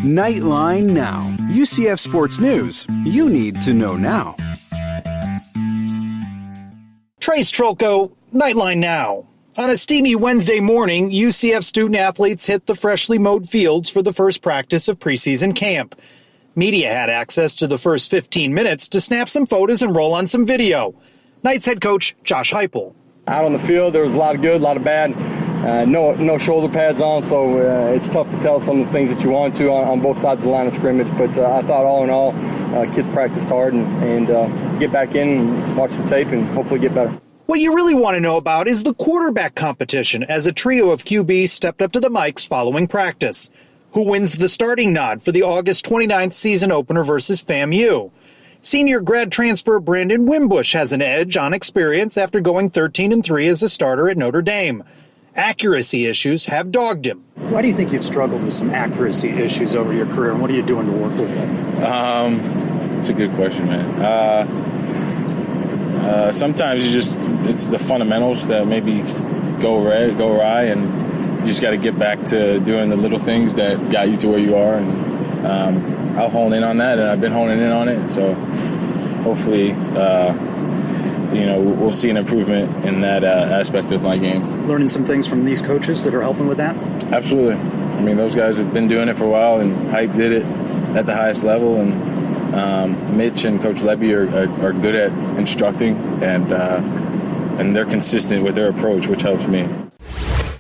Knightline Now. UCF Sports News you need to know now. Trylko, Knightline Now. On a steamy Wednesday morning, UCF student-athletes hit the freshly mowed fields for the first practice of preseason camp. Media had access to the first 15 minutes to snap some photos and roll on some video. Knights head coach Josh Heupel. Out on the field, there was a lot of good, a lot of bad. No shoulder pads on, so it's tough to tell some of the things that you want to on both sides of the line of scrimmage. But I thought all in all, kids practiced hard and get back in and watch the tape and hopefully get better. What you really want to know about is the quarterback competition as a trio of QBs stepped up to the mics following practice. Who wins the starting nod for the August 29th season opener versus FAMU? Senior grad transfer Brandon Wimbush has an edge on experience after going 13-3 as a starter at Notre Dame. Accuracy issues have dogged him. Why do you think you've struggled with some accuracy issues over your career, and what are you doing to work with it? That's a good question, man. Sometimes it's the fundamentals that maybe go awry, and you just got to get back to doing the little things that got you to where you are. And I'll hone in on that, and I've been honing in on it. So hopefully, we'll see an improvement in that aspect of my game. Learning some things from these coaches that are helping with that? Absolutely. I mean, those guys have been doing it for a while, and Hype did it at the highest level, and Mitch and Coach Levy are good at instructing, and they're consistent with their approach, which helps me.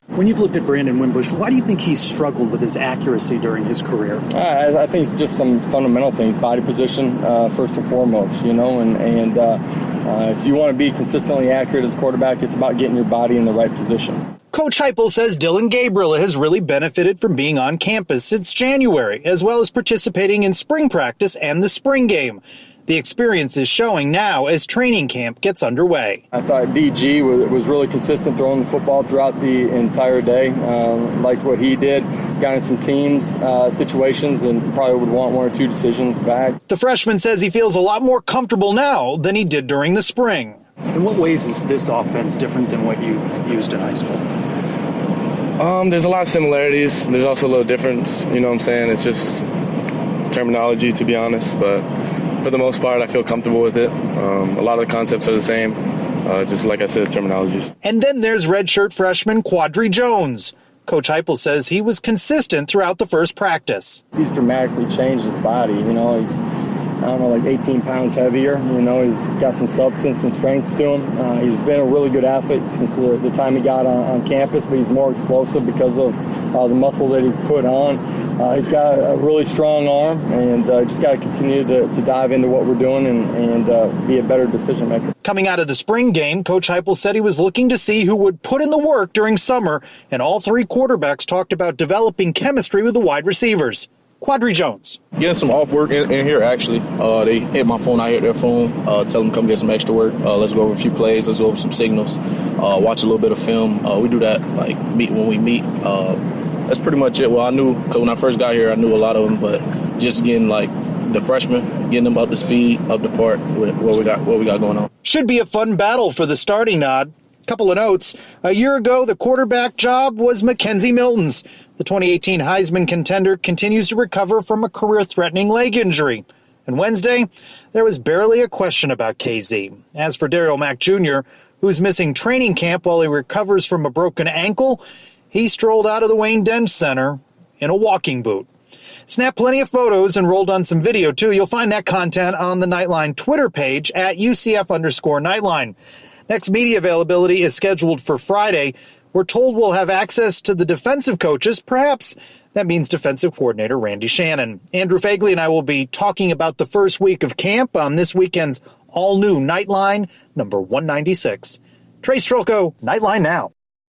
When you've looked at Brandon Wimbush, why do you think he's struggled with his accuracy during his career? I think it's just some fundamental things, body position first and foremost, and if you want to be consistently accurate as a quarterback, it's about getting your body in the right position. Coach Heupel says Dylan Gabriel has really benefited from being on campus since January, as well as participating in spring practice and the spring game. The experience is showing now as training camp gets underway. I thought DG was really consistent throwing the football throughout the entire day. Liked what he did. Got in some teams, situations, and probably would want one or two decisions back. The freshman says he feels a lot more comfortable now than he did during the spring. In what ways is this offense different than what you used in high school? There's a lot of similarities. There's also a little difference. You know what I'm saying? It's just terminology, to be honest. But for the most part, I feel comfortable with it. A lot of the concepts are the same. Just like I said, terminologies. And then there's redshirt freshman Quadri Jones. Coach Heupel says he was consistent throughout the first practice. He's dramatically changed his body. He's, 18 pounds heavier. He's got some substance and strength to him. He's been a really good athlete since the time he got on campus, but he's more explosive because of the muscle that he's put on. He's got a really strong arm, and just got to continue to dive into what we're doing and be a better decision maker. Coming out of the spring game, Coach Heupel said he was looking to see who would put in the work during summer, and all three quarterbacks talked about developing chemistry with the wide receivers. Quadri Jones. Getting some off work in here, actually. They hit my phone, I hit their phone, tell them come get some extra work. Let's go over a few plays, let's go over some signals, watch a little bit of film. We do that when we meet. That's pretty much it. Well, I knew, because when I first got here, I knew a lot of them, but just getting the freshmen, getting them up to speed, up to part with what we got going on. Should be a fun battle for the starting nod. Couple of notes. A year ago, the quarterback job was Mackenzie Milton's. The 2018 Heisman contender continues to recover from a career-threatening leg injury. And Wednesday, there was barely a question about KZ. As for Daryl Mack Jr., who's missing training camp while he recovers from a broken ankle, he strolled out of the Wayne Dent Center in a walking boot. Snapped plenty of photos and rolled on some video, too. You'll find that content on the Knightline Twitter page at UCF_Knightline. Next media availability is scheduled for Friday. We're told we'll have access to the defensive coaches. Perhaps that means defensive coordinator Randy Shannon. Andrew Phegley and I will be talking about the first week of camp on this weekend's all-new Knightline, number 196. Trylko, Knightline Now.